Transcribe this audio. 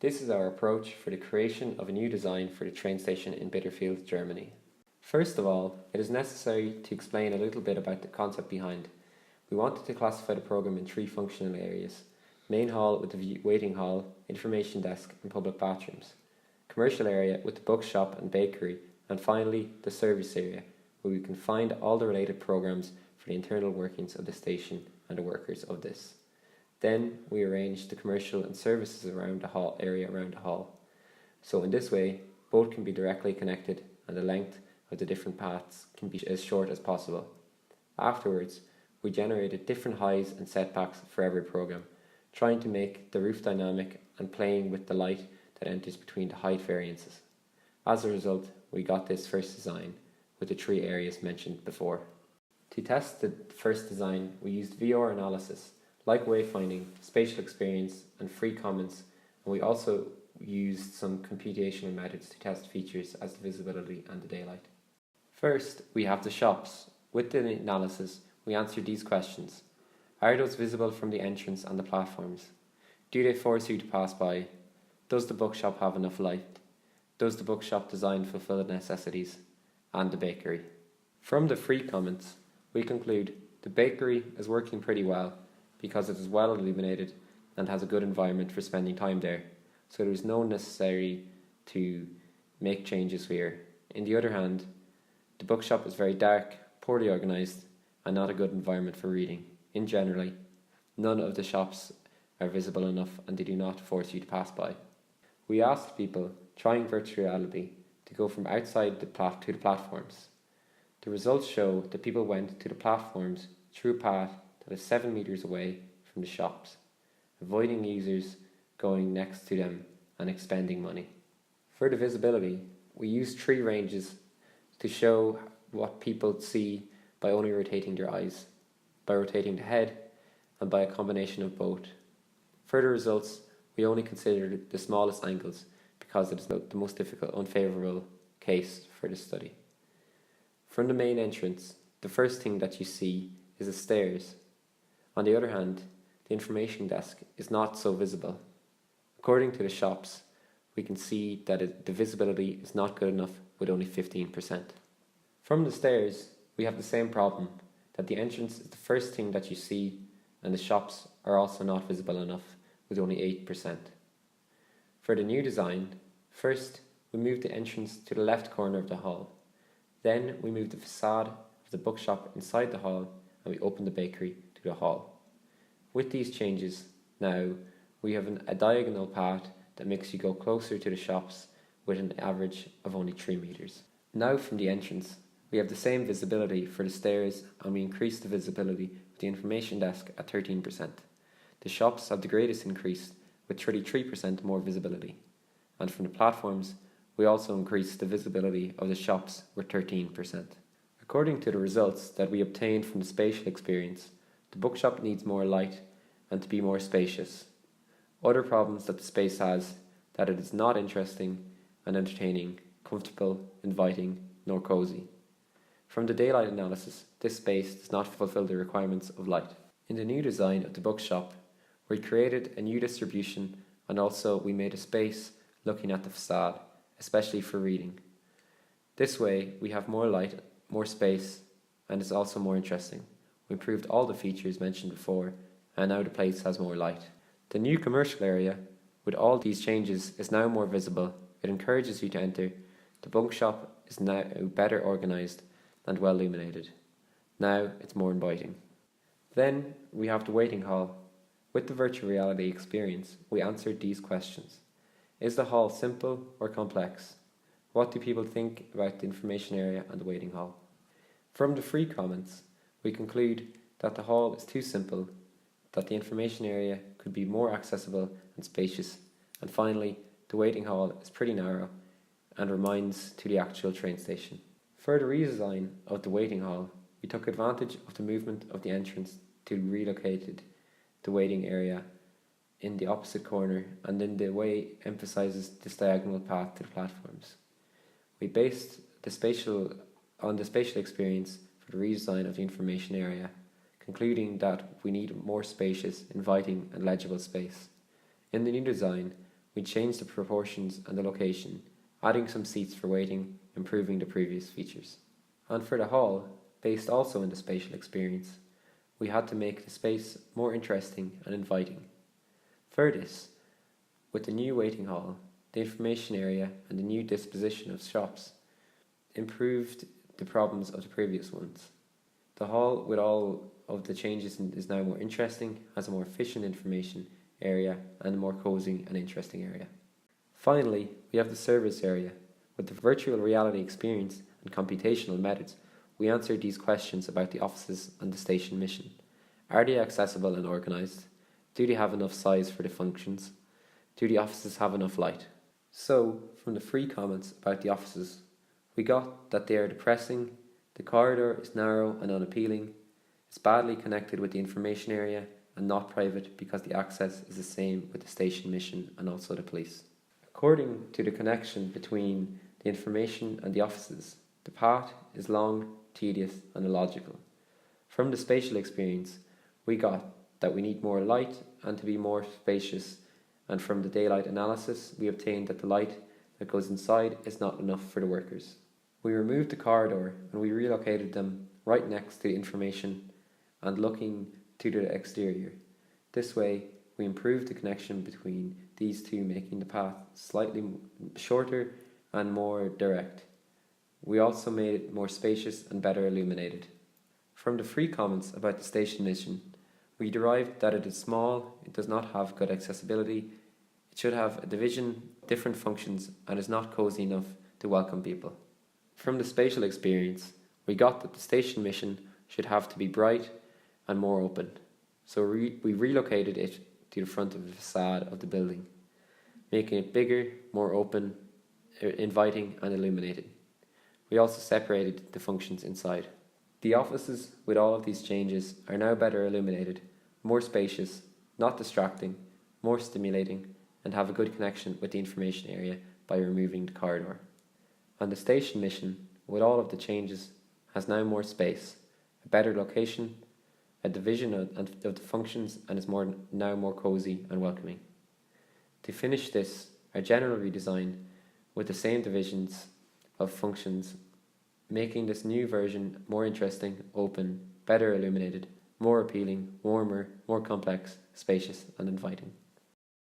This is our approach for the creation of a new design for the train station in Bitterfeld, Germany. First of all, it is necessary to explain a little bit about the concept behind. We wanted to classify the program in three functional areas: main hall with the waiting hall, information desk and public bathrooms, commercial area with the bookshop and bakery, and finally the service area, where we can find all the related programs for the internal workings of the station and the workers of this. Then we arrange the commercial and services around the hall area around the hall. So in this way, both can be directly connected and the length of the different paths can be as short as possible. Afterwards, we generated different highs and setbacks for every program, trying to make the roof dynamic and playing with the light that enters between the height variances. As a result, we got this first design with the three areas mentioned before. To test the first design, we used VR analysis, like wayfinding, spatial experience and free comments, and we also used some computational methods to test features as the visibility and the daylight. First, we have the shops. With the analysis, we answered these questions. Are those visible from the entrance and the platforms? Do they force you to pass by? Does the bookshop have enough light? Does the bookshop design fulfill the necessities? And the bakery. From the free comments, we conclude the bakery is working pretty well because it is well illuminated and has a good environment for spending time there, so there is no necessary to make changes here. On the other hand, the bookshop is very dark, poorly organised, and not a good environment for reading. In general, none of the shops are visible enough and they do not force you to pass by. We asked people trying virtual reality to go from outside to the platforms. The results show that people went to the platforms through a path that is 7 meters away from the shops, avoiding users going next to them and expending money. For the visibility, we used three ranges to show what people see by only rotating their eyes, by rotating the head, and by a combination of both. For the results, we only considered the smallest angles because it is the most difficult, unfavourable case for the study. From the main entrance, the first thing that you see is the stairs. On the other hand, the information desk is not so visible. According to the shops, we can see that the visibility is not good enough with only 15%. From the stairs, we have the same problem, that the entrance is the first thing that you see and the shops are also not visible enough with only 8%. For the new design, first we moved the entrance to the left corner of the hall. Then we moved the facade of the bookshop inside the hall and we opened the bakery to the hall. With these changes, now we have a diagonal path that makes you go closer to the shops with an average of only 3 meters. Now from the entrance, we have the same visibility for the stairs and we increase the visibility with the information desk at 13%. The shops have the greatest increase with 33% more visibility. And from the platforms, we also increased the visibility of the shops with 13%. According to the results that we obtained from the spatial experience, the bookshop needs more light and to be more spacious. Other problems that the space has, that it is not interesting and entertaining, comfortable, inviting, nor cozy. From the daylight analysis, this space does not fulfill the requirements of light. In the new design of the bookshop, we created a new distribution and also we made a space looking at the facade, especially for reading. This way we have more light, more space, and it's also more interesting. We improved all the features mentioned before and now the place has more light. The new commercial area with all these changes is now more visible. It encourages you to enter. The bookshop is now better organised and well illuminated. Now it's more inviting. Then we have the waiting hall. With the virtual reality experience, we answered these questions. Is the hall simple or complex? What do people think about the information area and the waiting hall? From the free comments, we conclude that the hall is too simple, that the information area could be more accessible and spacious, and finally, the waiting hall is pretty narrow and reminds to the actual train station. For the redesign of the waiting hall, we took advantage of the movement of the entrance to relocated the waiting area in the opposite corner and in the way emphasizes this diagonal path to the platforms. We based on the spatial experience for the redesign of the information area, concluding that we need more spacious, inviting and legible space. In the new design, we changed the proportions and the location, adding some seats for waiting, improving the previous features. And for the hall, based also on the spatial experience, we had to make the space more interesting and inviting. For this, with the new waiting hall, the information area and the new disposition of shops, improved the problems of the previous ones. The hall, with all of the changes, is now more interesting, has a more efficient information area and a more cosy and interesting area. Finally, we have the service area. With the virtual reality experience and computational methods, we answered these questions about the offices and the station mission. Are they accessible and organised? Do they have enough size for the functions? Do the offices have enough light? So, from the free comments about the offices, we got that they are depressing, the corridor is narrow and unappealing, it's badly connected with the information area and not private because the access is the same with the station mission and also the police. According to the connection between the information and the offices, the path is long, tedious and illogical. From the spatial experience, we got that we need more light and to be more spacious, and from the daylight analysis, we obtained that the light that goes inside is not enough for the workers. We removed the corridor and we relocated them right next to the information and looking to the exterior. This way, we improved the connection between these two, making the path slightly shorter and more direct. We also made it more spacious and better illuminated. From the free comments about the station mission, we derived that it is small, it does not have good accessibility, it should have a division, different functions, and is not cosy enough to welcome people. From the spatial experience, we got that the station mission should have to be bright and more open, so we relocated it to the front of the facade of the building, making it bigger, more open, inviting and illuminated. We also separated the functions inside. The offices with all of these changes are now better illuminated, more spacious, not distracting, more stimulating, and have a good connection with the information area by removing the corridor. And the station mission, with all of the changes, has now more space, a better location, a division of the functions, and is now more cosy and welcoming. To finish this, our general redesign with the same divisions of functions, making this new version more interesting, open, better illuminated, more appealing, warmer, more complex, spacious and inviting.